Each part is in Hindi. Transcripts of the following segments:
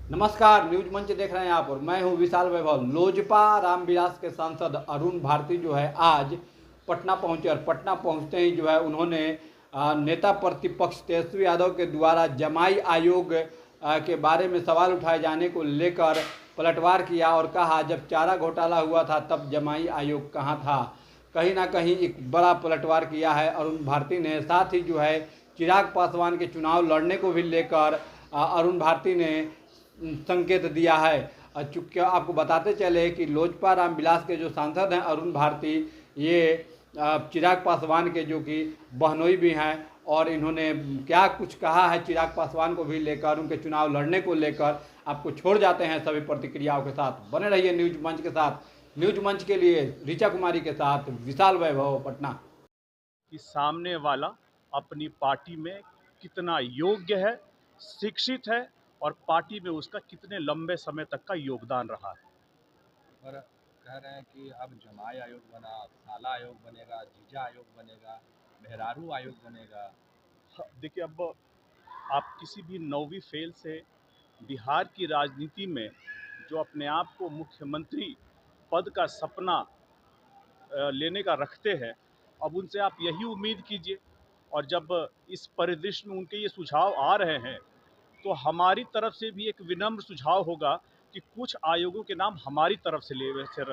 नमस्कार, न्यूज मंच देख रहे हैं आप और मैं हूं विशाल वैभव। लोजपा रामविलास के सांसद अरुण भारती जो है आज पटना पहुंचे और पटना पहुंचते ही जो है उन्होंने नेता प्रतिपक्ष तेजस्वी यादव के द्वारा जमाई आयोग के बारे में सवाल उठाए जाने को लेकर पलटवार किया और कहा जब चारा घोटाला हुआ था तब जमाई आयोग कहाँ था। कहीं ना कहीं एक बड़ा पलटवार किया है अरुण भारती ने। साथ ही जो है चिराग पासवान के चुनाव लड़ने को भी लेकर अरुण भारती ने संकेत दिया है। चूँकि आपको बताते चले कि लोजपा रामविलास के जो सांसद हैं अरुण भारती, ये चिराग पासवान के जो कि बहनोई भी हैं और इन्होंने क्या कुछ कहा है चिराग पासवान को भी लेकर, उनके चुनाव लड़ने को लेकर। आपको छोड़ जाते हैं सभी प्रतिक्रियाओं के साथ। बने रहिए न्यूज मंच के साथ। न्यूज मंच के लिए ऋचा कुमारी के साथ विशाल वैभव, पटना। कि सामने वाला अपनी पार्टी में कितना योग्य है, शिक्षित है और पार्टी में उसका कितने लंबे समय तक का योगदान रहा है। और कह रहे हैं कि अब जमाई आयोग बना, अब साला आयोग बनेगा, जीजा आयोग बनेगा, मेहरारू आयोग बनेगा। देखिए, अब आप किसी भी नौवीं फेल से बिहार की राजनीति में जो अपने आप को मुख्यमंत्री पद का सपना लेने का रखते हैं, अब उनसे आप यही उम्मीद कीजिए। और जब इस परिदृश्य में उनके ये सुझाव आ रहे हैं तो हमारी तरफ से भी एक विनम्र सुझाव होगा कि कुछ आयोगों के नाम हमारी तरफ से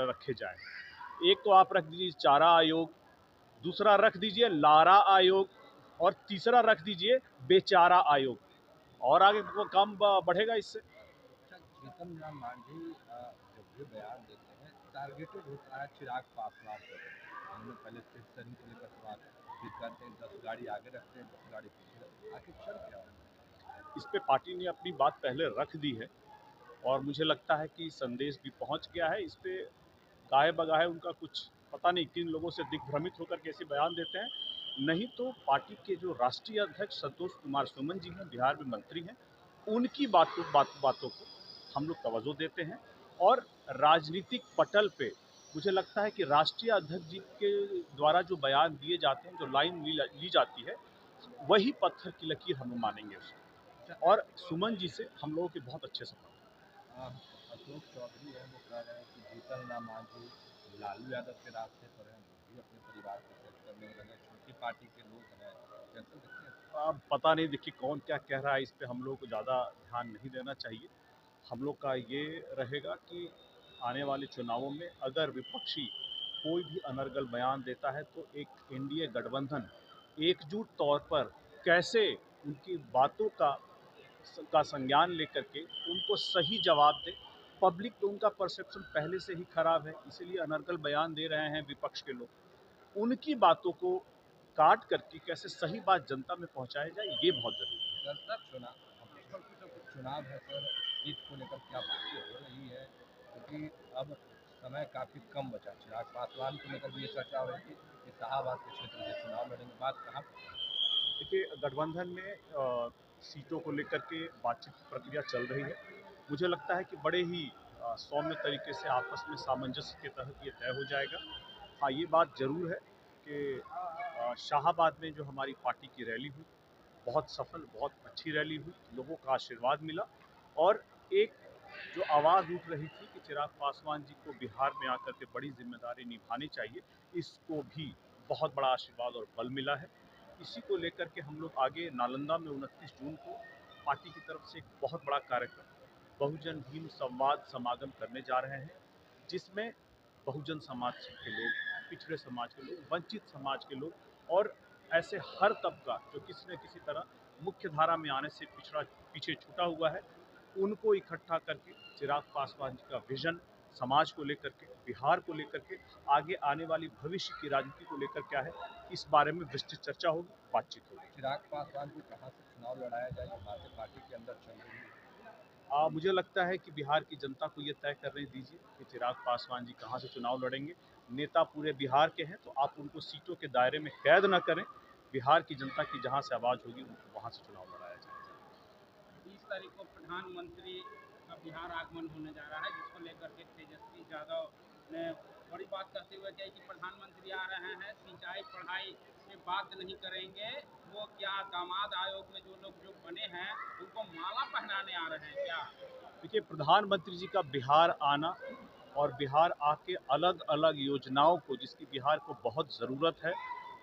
रखे जाएं। एक तो आप रख दीजिए चारा आयोग, दूसरा रख दीजिए लारा आयोग और तीसरा रख दीजिए बेचारा आयोग। और आगे वो काम बढ़ेगा इससे। अच्छा, जीतन राम मांझी जब भी बयान देते हैं टारगेटेड होता है चिराग पासवान पर। उन्होंने पहले स्टेशनरी को लेकर सवाल फिर करते हैं 10 गाड़ी आगे रखते हैं 10 गाड़ी पीछे रखते हैं, आखिर चल क्या रहा है? इस पे पार्टी ने अपनी बात पहले रख दी है और मुझे लगता है कि संदेश भी पहुंच गया है। इस पे गाहे बगाहे उनका कुछ पता नहीं किन लोगों से दिग्भ्रमित होकर कैसे बयान देते हैं। नहीं तो पार्टी के जो राष्ट्रीय अध्यक्ष संतोष कुमार सुमन जी हैं, बिहार में मंत्री हैं, उनकी बातों को हम लोग तवज्जो देते हैं। और राजनीतिक पटल पे मुझे लगता है कि राष्ट्रीय अध्यक्ष जी के द्वारा जो बयान दिए जाते हैं, जो लाइन ली जाती है, वही पत्थर की लकीर हम मानेंगे अच्छा, उसको। और सुमन जी से हम लोगों के बहुत अच्छे संबंध। अशोक चौधरी है वो कह रहे हैं कि जीतन राम मांझी लालू यादव के रास्ते पर हैं, वो भी अपने परिवार को सेट करने में लगे, छोटी पार्टी के लोग हैं। कैसे देखते हैं? अब पता नहीं, देखिए कौन क्या कह रहा है, इस पे हम लोग को ज़्यादा ध्यान नहीं देना चाहिए। हम लोग का ये रहेगा कि आने वाले चुनावों में अगर विपक्षी कोई भी अनर्गल बयान देता है तो एक एनडीए गठबंधन एकजुट तौर पर कैसे उनकी बातों का संज्ञान लेकर के उनको सही जवाब दे। पब्लिक तो उनका परसेप्शन पहले से ही खराब है, इसीलिए अनर्गल बयान दे रहे हैं विपक्ष के लोग। उनकी बातों को काट करके कैसे सही बात जनता में पहुंचाया जाए, ये बहुत जरूरी है। सर चुनाव अब चुनाव है सर, जीत को लेकर क्या बातें हो रही है? क्योंकि अब समय काफ़ी कम बचा। चिराग पासवान को लेकर भी ये चर्चा हो रही थी कि शाहाबाद के क्षेत्र से चुनाव लड़ेंगे, बात कहाँ पे? देखिए, गठबंधन में सीटों को लेकर के बातचीत की प्रक्रिया चल रही है। मुझे लगता है कि बड़े ही सौम्य तरीके से आपस में सामंजस्य के तहत ये तय हो जाएगा। हाँ, ये बात ज़रूर है कि शाहाबाद में जो हमारी पार्टी की रैली हुई, बहुत सफल, बहुत अच्छी रैली हुई, लोगों का आशीर्वाद मिला। और एक जो आवाज़ उठ रही थी कि चिराग पासवान जी को बिहार में आकर के बड़ी जिम्मेदारी निभानी चाहिए, इसको भी बहुत बड़ा आशीर्वाद और बल मिला है। इसी को लेकर के हम लोग आगे नालंदा में 29 जून को पार्टी की तरफ से एक बहुत बड़ा कार्यक्रम बहुजन भीम संवाद समागम करने जा रहे हैं, जिसमें बहुजन समाज के लोग, पिछड़े समाज के लोग, वंचित समाज के लोग और ऐसे हर तबका जो किसी न किसी तरह मुख्य धारा में आने से पीछे छूटा हुआ है, उनको इकट्ठा करके चिराग पासवान जी का विजन समाज को लेकर के, बिहार को लेकर के, आगे आने वाली भविष्य की राजनीति को लेकर क्या है, इस बारे में विस्तृत चर्चा होगी, बातचीत होगी। चिराग पासवान को कहाँ से चुनाव लड़ाया जाए, ये बातें पार्टी के अंदर चल रही है। मुझे लगता है कि बिहार की जनता को ये तय करने दीजिए कि चिराग पासवान जी कहाँ से चुनाव लड़ेंगे। नेता पूरे बिहार के हैं तो आप उनको सीटों के दायरे में कैद न करें। बिहार की जनता की जहाँ से आवाज़ होगी उनको वहाँ से चुनाव लड़ाया जाए। 20 तारीख को प्रधानमंत्री का बिहार आगमन होने जा रहा है, जिसको लेकर के तेजस्वी यादव ने बड़ी बात करते हुए कही कि प्रधानमंत्री आ रहे हैं, सिंचाई पढ़ाई के बात नहीं करेंगे, वो क्या दामाद आयोग में जो लोग जो बने हैं उनको माला पहनाने आ रहे हैं क्या? देखिए, प्रधानमंत्री जी का बिहार आना और बिहार आके अलग अलग योजनाओं को, जिसकी बिहार को बहुत ज़रूरत है,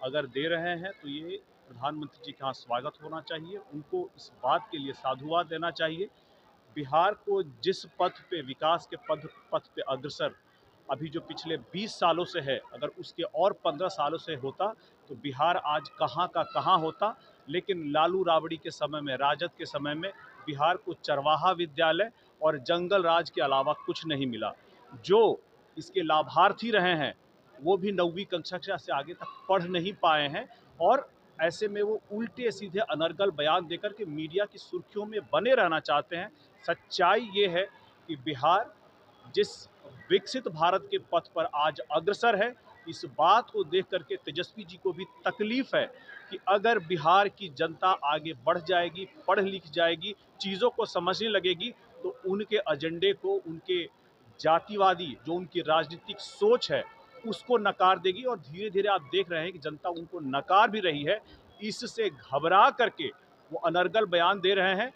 अगर दे रहे हैं तो ये प्रधानमंत्री जी का यहाँ स्वागत होना चाहिए। उनको इस बात के लिए साधुवाद देना चाहिए। बिहार को जिस पथ पे, विकास के पथ पे अग्रसर अभी जो पिछले 20 सालों से है, अगर उसके और 15 सालों से होता तो बिहार आज कहाँ का कहाँ होता। लेकिन लालू राबड़ी के समय में, राजद के समय में बिहार को चरवाहा विद्यालय और जंगल राज के अलावा कुछ नहीं मिला। जो इसके लाभार्थी रहे हैं वो भी 9वीं कक्षा से आगे तक पढ़ नहीं पाए हैं, और ऐसे में वो उल्टे सीधे अनर्गल बयान देकर के मीडिया की सुर्खियों में बने रहना चाहते हैं। सच्चाई ये है कि बिहार जिस विकसित भारत के पथ पर आज अग्रसर है, इस बात को देख करके तेजस्वी जी को भी तकलीफ है कि अगर बिहार की जनता आगे बढ़ जाएगी, पढ़ लिख जाएगी, चीज़ों को समझने लगेगी, तो उनके एजेंडे को, उनके जातिवादी जो उनकी राजनीतिक सोच है उसको नकार देगी। और धीरे धीरे आप देख रहे हैं कि जनता उनको नकार भी रही है। इससे घबरा करके वो अनर्गल बयान दे रहे हैं।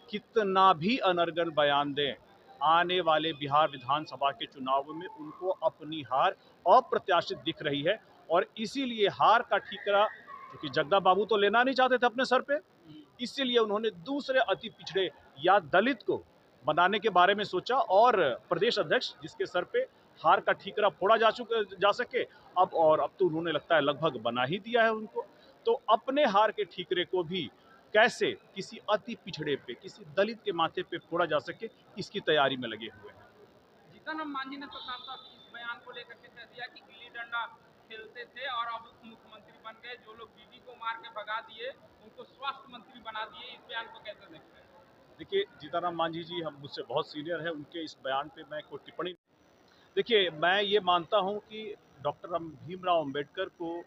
कितना भी अनर्गल बयान दें, आने वाले बिहार विधानसभा के चुनाव में उनको अपनी हार अप्रत्याशित दिख रही है। और इसीलिए हार का ठीकरा, क्योंकि जगदा बाबू तो लेना नहीं चाहते थे अपने सर पे, इसीलिए उन्होंने दूसरे अति पिछड़े या दलित को बनाने के बारे में सोचा। और प्रदेश अध्यक्ष जिसके सर पे हार का ठीकरा फोड़ा जा सके, अब तो उन्होंने लगता है लगभग बना ही दिया है उनको। तो अपने हार के ठीकरे को भी कैसे किसी अति पिछड़े पे, किसी दलित के माथे पे फोड़ा जा सके, इसकी तैयारी में लगे हुए हैं। जीतन राम मांझी ने तो साफ साफ इस बयान को लेकर के कह दिया कि गिल्ली डंडा खेलते थे और अब उप मुख्यमंत्री बन गए, जो लोग दीदी को मार के भगा दिए उनको स्वास्थ्य मंत्री बना दिए। इस बयान को कैसे देखते हैं? देखिए, जीतन राम मांझी जी हम मुझसे बहुत सीनियर है, उनके इस बयान पे मैं कोई टिप्पणी, देखिए मैं ये मानता हूँ कि डॉक्टर भीमराव अंबेडकर को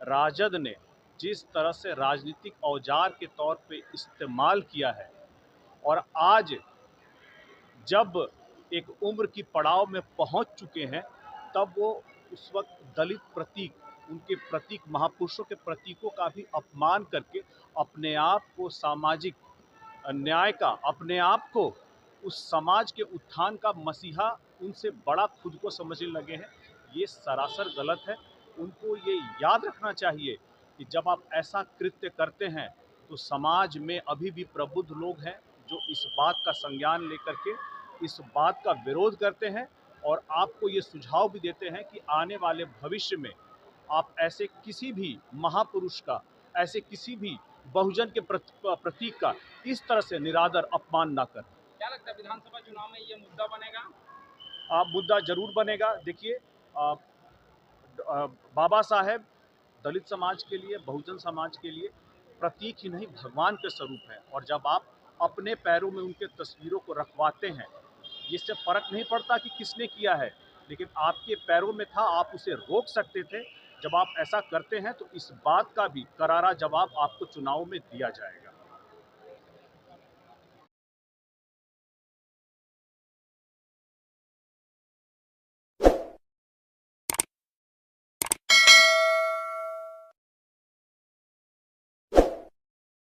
राजद ने जिस तरह से राजनीतिक औजार के तौर पे इस्तेमाल किया है, और आज जब एक उम्र की पड़ाव में पहुंच चुके हैं, तब वो उस वक्त दलित प्रतीक, उनके प्रतीक, महापुरुषों के प्रतीकों का भी अपमान करके अपने आप को सामाजिक न्याय का, अपने आप को उस समाज के उत्थान का मसीहा, उनसे बड़ा खुद को समझने लगे हैं। ये सरासर गलत है। उनको ये याद रखना चाहिए कि जब आप ऐसा कृत्य करते हैं तो समाज में अभी भी प्रबुद्ध लोग हैं जो इस बात का संज्ञान लेकर के इस बात का विरोध करते हैं, और आपको ये सुझाव भी देते हैं कि आने वाले भविष्य में आप ऐसे किसी भी महापुरुष का, ऐसे किसी भी बहुजन के प्रतीक का इस तरह से निरादर, अपमान ना करें। क्या लगता है विधानसभा चुनाव में ये मुद्दा बनेगा? मुद्दा जरूर बनेगा। देखिए, बाबा साहेब दलित समाज के लिए, बहुजन समाज के लिए प्रतीक ही नहीं, भगवान के स्वरूप है। और जब आप अपने पैरों में उनके तस्वीरों को रखवाते हैं, इससे फर्क नहीं पड़ता कि किसने किया है, लेकिन आपके पैरों में था, आप उसे रोक सकते थे। जब आप ऐसा करते हैं तो इस बात का भी करारा जवाब आपको चुनाव में दिया जाएगा।